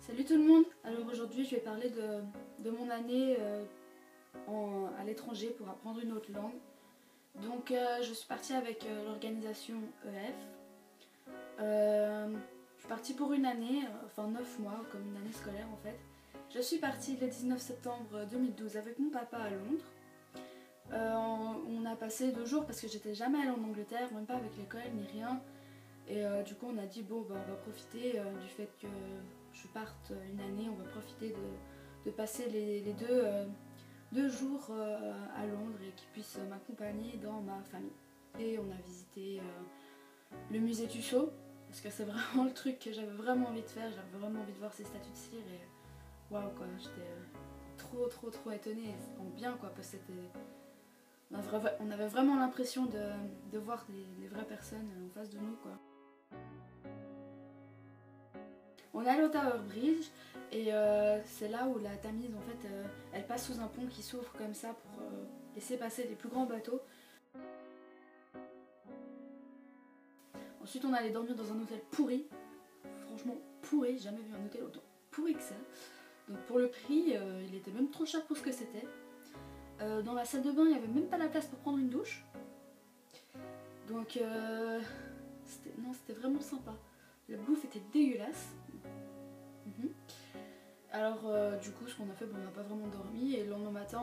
Salut tout le monde. Alors aujourd'hui je vais parler de mon année à l'étranger pour apprendre une autre langue. Donc je suis partie avec l'organisation EF. Je suis partie pour une année, enfin 9 mois comme une année scolaire en fait. Je suis partie le 19 septembre 2012 avec mon papa à Londres. On a passé 2 jours parce que j'étais jamais allée en Angleterre, même pas avec l'école ni rien. Et du coup on a dit bon bah, on va profiter du fait que je parte une année, on va profiter de passer les deux jours à Londres et qu'ils puissent m'accompagner dans ma famille. Et on a visité le musée Tussaud parce que c'est vraiment le truc que j'avais vraiment envie de faire, j'avais vraiment envie de voir ces statues de cire et waouh quoi, j'étais trop étonnée, en bien quoi parce que on avait vraiment l'impression de voir les vraies personnes en face de nous quoi. On est allé au Tower Bridge et c'est là où la Tamise en fait elle passe sous un pont qui s'ouvre comme ça pour laisser passer les plus grands bateaux. Ensuite on allait dormir dans un hôtel pourri, franchement pourri, j'ai jamais vu un hôtel autant pourri que ça. Donc pour le prix il était même trop cher pour ce que c'était. Dans la salle de bain il n'y avait même pas la place pour prendre une douche. Donc c'était vraiment sympa. La bouffe était dégueulasse. Alors du coup ce qu'on a fait, on n'a pas vraiment dormi et le lendemain matin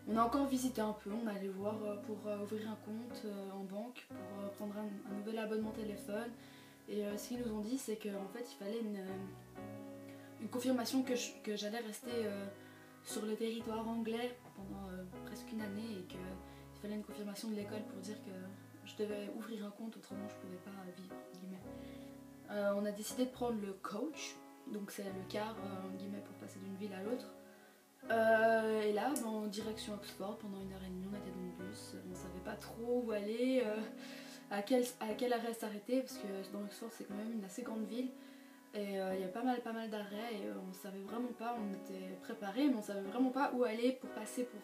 on a encore visité un peu, on allait voir pour ouvrir un compte en banque, pour prendre un nouvel abonnement téléphone et ce qu'ils nous ont dit c'est qu'en fait il fallait une confirmation que j'allais rester sur le territoire anglais pendant presque une année et qu'il fallait une confirmation de l'école pour dire que je devais ouvrir un compte, autrement je pouvais pas vivre, guillemets. On a décidé de prendre le coach. Donc c'est le car guillemets pour passer d'une ville à l'autre. Et là, en direction Oxford, pendant 1h30, on était dans le bus. On ne savait pas trop où aller, à quel arrêt s'arrêter, parce que dans Oxford c'est quand même une assez grande ville. Et il y a pas mal d'arrêts et on ne savait vraiment pas, on était préparés, mais on ne savait vraiment pas où aller pour passer, pour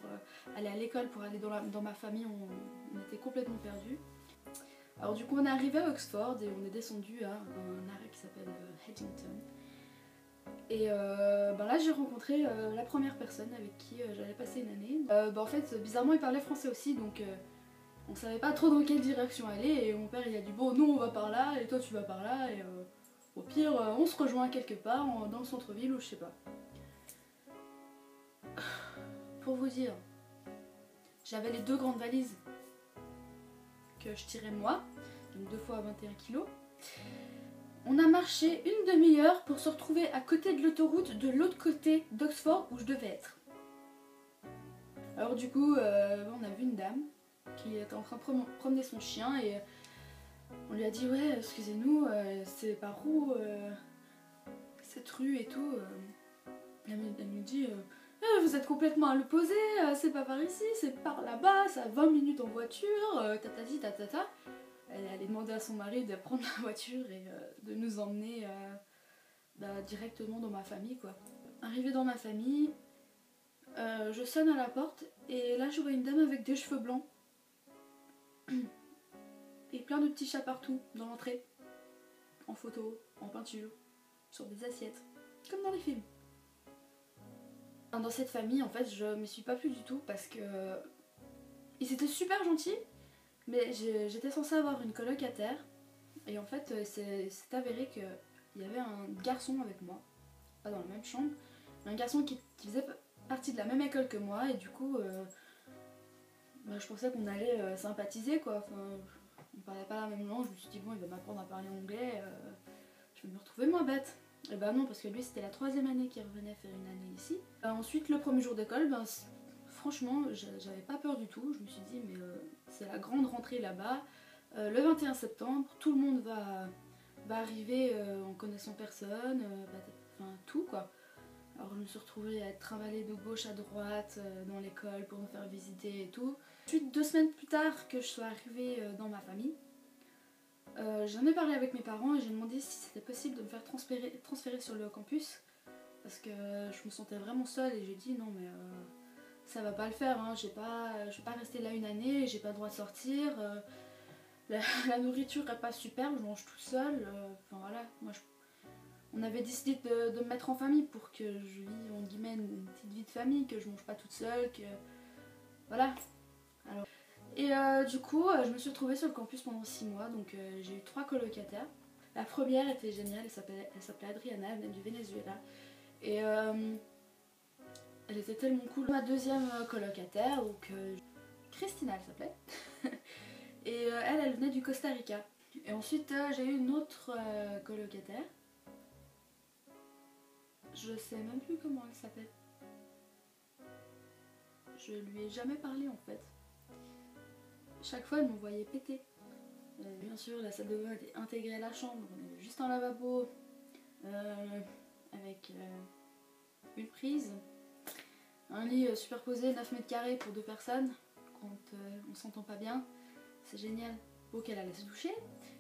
aller à l'école, pour aller dans ma famille, on était complètement perdus. Alors du coup on est arrivé à Oxford et on est descendu à un arrêt qui s'appelle Headington. Et là j'ai rencontré la première personne avec qui j'allais passer une année. En fait bizarrement il parlait français aussi donc on savait pas trop dans quelle direction aller et mon père il a dit bon nous on va par là et toi tu vas par là et au pire on se rejoint quelque part dans le centre-ville ou je sais pas. Pour vous dire, j'avais les 2 grandes valises que je tirais moi, donc 2 fois 21 kg. On a marché une demi-heure pour se retrouver à côté de l'autoroute de l'autre côté d'Oxford où je devais être. Alors du coup, on a vu une dame qui était en train de promener son chien et on lui a dit ouais excusez-nous, c'est par où cette rue et tout. Elle nous dit vous êtes complètement à l'opposé, c'est pas par ici, c'est par là-bas, ça a 20 minutes en voiture, tatati tatata. Elle allait demander à son mari de prendre la voiture et de nous emmener directement dans ma famille quoi. Arrivée dans ma famille, je sonne à la porte et là je vois une dame avec des cheveux blancs et plein de petits chats partout dans l'entrée, en photo, en peinture, sur des assiettes, comme dans les films. Dans cette famille en fait je m'y suis pas plu du tout parce que ils étaient super gentils. Mais j'étais censée avoir une colocataire et en fait c'est avéré qu'il y avait un garçon avec moi, pas dans la même chambre, mais un garçon qui faisait partie de la même école que moi et du coup je pensais qu'on allait sympathiser quoi, enfin, on parlait pas la même langue, je me suis dit bon il va m'apprendre à parler anglais, je vais me retrouver moins bête. Et bah non parce que lui c'était la 3e année qu'il revenait faire une année ici. Ensuite le premier jour d'école, franchement, j'avais pas peur du tout, je me suis dit mais c'est la grande rentrée là-bas, le 21 septembre, tout le monde va arriver en connaissant personne, enfin tout quoi. Alors je me suis retrouvée à être trimballée de gauche à droite dans l'école pour me faire visiter et tout. Ensuite 2 semaines plus tard que je sois arrivée dans ma famille, j'en ai parlé avec mes parents et j'ai demandé si c'était possible de me faire transférer sur le campus parce que je me sentais vraiment seule et j'ai dit non mais ça va pas le faire, hein. Je vais pas rester là une année, j'ai pas le droit de sortir, la nourriture est pas super, je mange tout seul, enfin voilà, moi on avait décidé de me mettre en famille pour que je vive en guillemets une petite vie de famille, que je mange pas toute seule, que voilà. Alors, et du coup, je me suis retrouvée sur le campus pendant 6 mois, donc j'ai eu 3 colocataires. La première était géniale, elle s'appelait Adriana, elle venait du Venezuela. Et elle était tellement cool. Ma deuxième colocataire, donc Christina elle s'appelait. Et elle venait du Costa Rica. Et ensuite j'ai eu une autre colocataire. Je sais même plus comment elle s'appelle. Je lui ai jamais parlé en fait. Chaque fois elle m'envoyait péter. Bien sûr la salle de bain était intégrée à la chambre. On avait juste un lavabo avec une prise. Un lit superposé 9 mètres carrés pour 2 personnes. Quand on s'entend pas bien. C'est génial. Donc elle allait se doucher,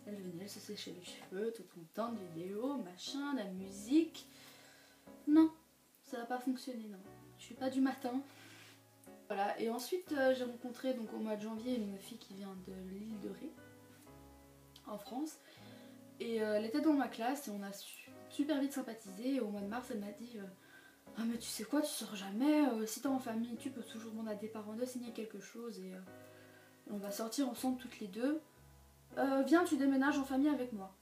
elle venait, elle se séchait les cheveux, tout en temps de vidéo, machin, la musique. Non, ça n'a pas fonctionné, non. Je suis pas du matin. Voilà, et ensuite j'ai rencontré donc au mois de janvier une fille qui vient de l'île de Ré, en France. Et elle était dans ma classe et on a super vite sympathisé. Et au mois de mars, elle m'a dit ah mais tu sais quoi, tu sors jamais, si t'es en famille, tu peux toujours demander à tes parents de signer quelque chose et on va sortir ensemble toutes les deux. Viens, tu déménages en famille avec moi.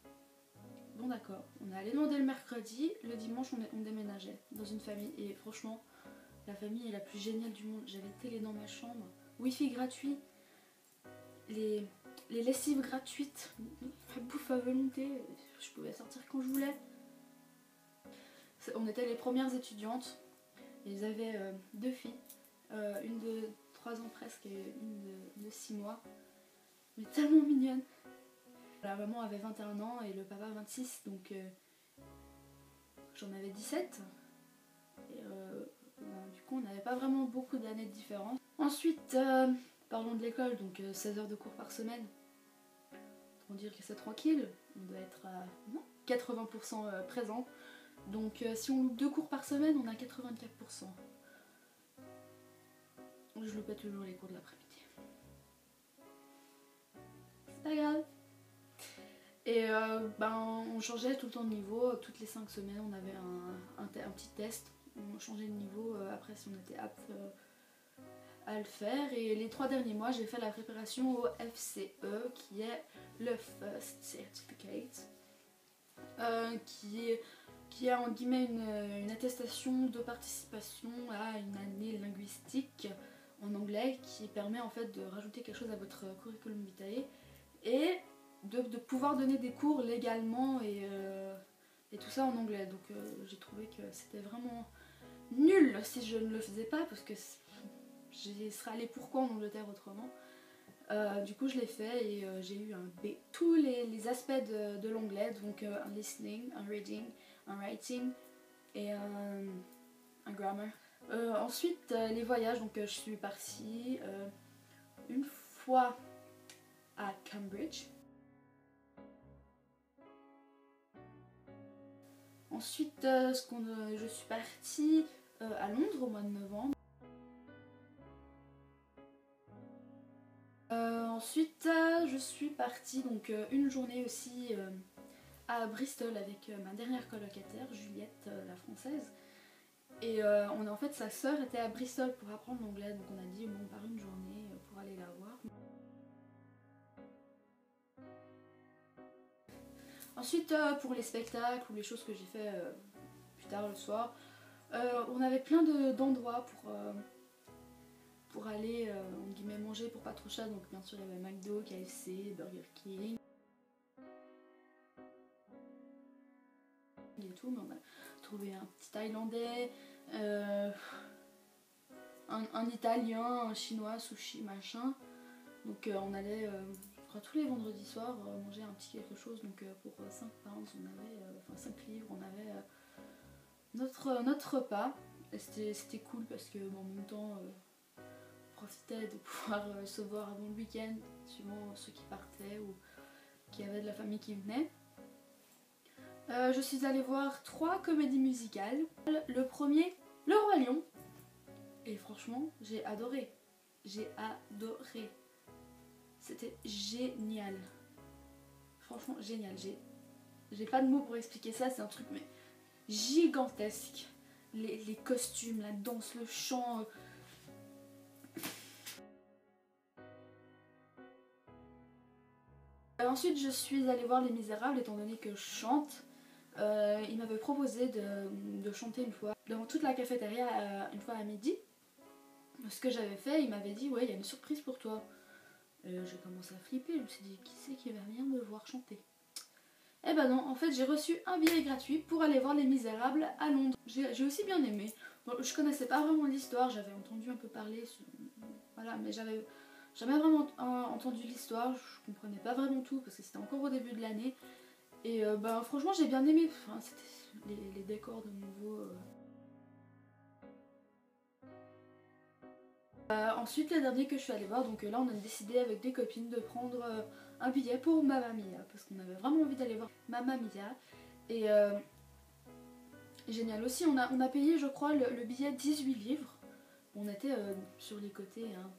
Bon d'accord, on est allé demander le mercredi, le dimanche on déménageait dans une famille et franchement la famille est la plus géniale du monde. J'avais télé dans ma chambre, wifi gratuit, les lessives gratuites, la bouffe à volonté, je pouvais sortir quand je voulais. On était les premières étudiantes, ils avaient 2 filles, une de 3 ans presque et une de 6 mois, mais tellement mignonne. La maman avait 21 ans et le papa 26, donc j'en avais 17. Et du coup on n'avait pas vraiment beaucoup d'années de différence. Ensuite, parlons de l'école, donc 16 heures de cours par semaine. Pour dire que c'est tranquille, on doit être à 80% présent. Donc si on loupe 2 cours par semaine, on a 84%. Je loupais toujours les cours de l'après-midi. C'est pas grave. Et on changeait tout le temps de niveau, toutes les 5 semaines on avait un petit test, on changeait de niveau après si on était apte à le faire. Et les 3 derniers mois j'ai fait la préparation au FCE qui est le First Certificate, qui est en guillemets une attestation de participation à une année linguistique en anglais qui permet en fait de rajouter quelque chose à votre curriculum vitae et de pouvoir donner des cours légalement et tout ça en anglais. Donc j'ai trouvé que c'était vraiment nul si je ne le faisais pas parce que j'y serais allée pourquoi en Angleterre autrement. Du coup je l'ai fait et j'ai eu un B. Tous les aspects de l'anglais, donc un listening, un reading, un writing et un grammar. Ensuite les voyages, donc je suis partie une fois à Cambridge. Ensuite je suis partie à Londres au mois de novembre. Ensuite je suis partie donc une journée aussi à Bristol avec ma dernière colocataire Juliette, la française. Et en fait sa sœur était à Bristol pour apprendre l'anglais, donc on a dit bon on part une journée pour aller la voir. Ensuite pour les spectacles ou les choses que j'ai fait plus tard le soir, on avait plein d'endroits pour aller en guillemets manger pour pas trop cher, donc bien sûr il y avait McDo, KFC, Burger King et tout, mais on a trouvé un petit Thaïlandais, un Italien, un Chinois, sushi, machin. Donc on allait, je crois tous les vendredis soirs, manger un petit quelque chose. Donc pour 5 pounds, on avait, enfin 5 livres, on avait notre repas. C'était cool parce que en même temps, on profitait de pouvoir se voir avant le week-end, suivant ceux qui partaient ou qui avaient de la famille qui venait. Je suis allée voir 3 comédies musicales. Le premier, Le Roi Lion. Et franchement, j'ai adoré. J'ai adoré. C'était génial. Franchement, génial. J'ai pas de mots pour expliquer ça, c'est un truc mais gigantesque. Les costumes, la danse, le chant. Ensuite, je suis allée voir Les Misérables, étant donné que je chante. Il m'avait proposé de chanter une fois devant toute la cafétéria, une fois à midi. Ce que j'avais fait, il m'avait dit ouais, il y a une surprise pour toi. J'ai commencé à flipper, je me suis dit qui c'est qui va venir me voir chanter. Eh ben non, en fait j'ai reçu un billet gratuit pour aller voir Les Misérables à Londres. J'ai aussi bien aimé. Bon, je connaissais pas vraiment l'histoire, j'avais entendu un peu parler, voilà, mais j'avais jamais vraiment entendu l'histoire, je comprenais pas vraiment tout parce que c'était encore au début de l'année. Et ben franchement j'ai bien aimé, enfin, c'était les décors de nouveau. Ensuite, le dernier que je suis allée voir, donc là on a décidé avec des copines de prendre un billet pour Mamma Mia parce qu'on avait vraiment envie d'aller voir Mamma Mia. Et génial aussi, on a payé je crois le billet 18 livres. On était sur les côtés, hein,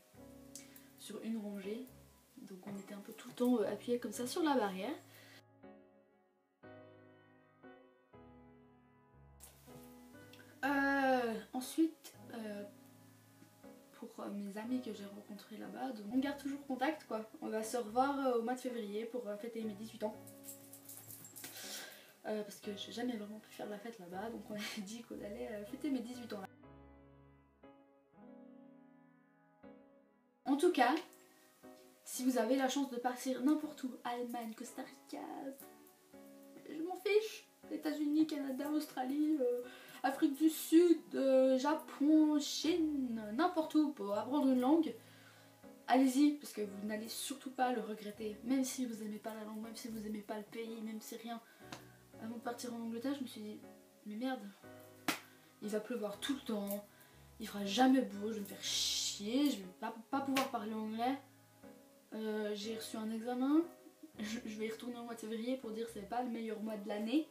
sur une rangée, donc on était un peu tout le temps appuyés comme ça sur la barrière. Ensuite, pour mes amis que j'ai rencontrés là-bas, donc on garde toujours contact quoi. On va se revoir au mois de février pour fêter mes 18 ans. Parce que j'ai jamais vraiment pu faire la fête là-bas, donc on a dit qu'on allait fêter mes 18 ans là. En tout cas, si vous avez la chance de partir n'importe où, Allemagne, Costa Rica, je m'en fiche, États-Unis, Canada, Australie, Afrique du Sud, Japon, Chine, n'importe où pour apprendre une langue, allez-y parce que vous n'allez surtout pas le regretter. Même si vous n'aimez pas la langue, même si vous n'aimez pas le pays, même si rien. Avant de partir en Angleterre, je me suis dit, mais merde, il va pleuvoir tout le temps, il fera jamais beau, je vais me faire chier, je vais pas pouvoir parler anglais. J'ai reçu un examen, je vais y retourner au mois de février pour dire que c'est pas le meilleur mois de l'année.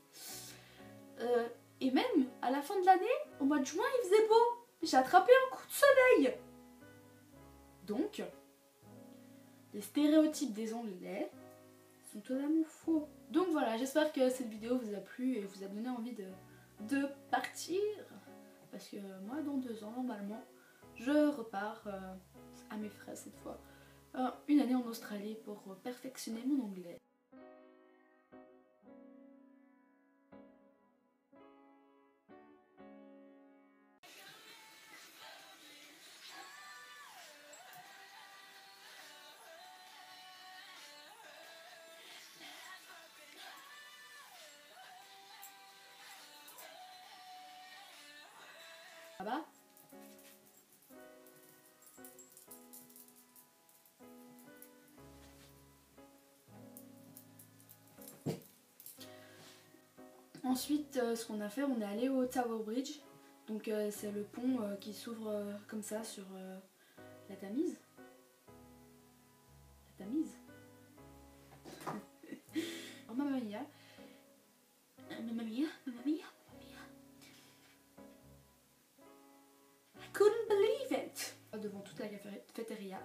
Et même à la fin de l'année, au mois de juin, il faisait beau. J'ai attrapé un coup de soleil. Donc, les stéréotypes des Anglais sont totalement faux. Donc voilà, j'espère que cette vidéo vous a plu et vous a donné envie de partir. Parce que moi, dans 2 ans, normalement, je repars à mes frais cette fois. Une année en Australie pour perfectionner mon anglais. Ça va ? Ensuite, ce qu'on a fait, on est allé au Tower Bridge. Donc c'est le pont qui s'ouvre comme ça sur la Tamise. La Tamise. Oh, Mamma Mia. Mamma Mia, Mamma Mia, Mamma Mia. I couldn't believe it. Devant toute la cafétéria.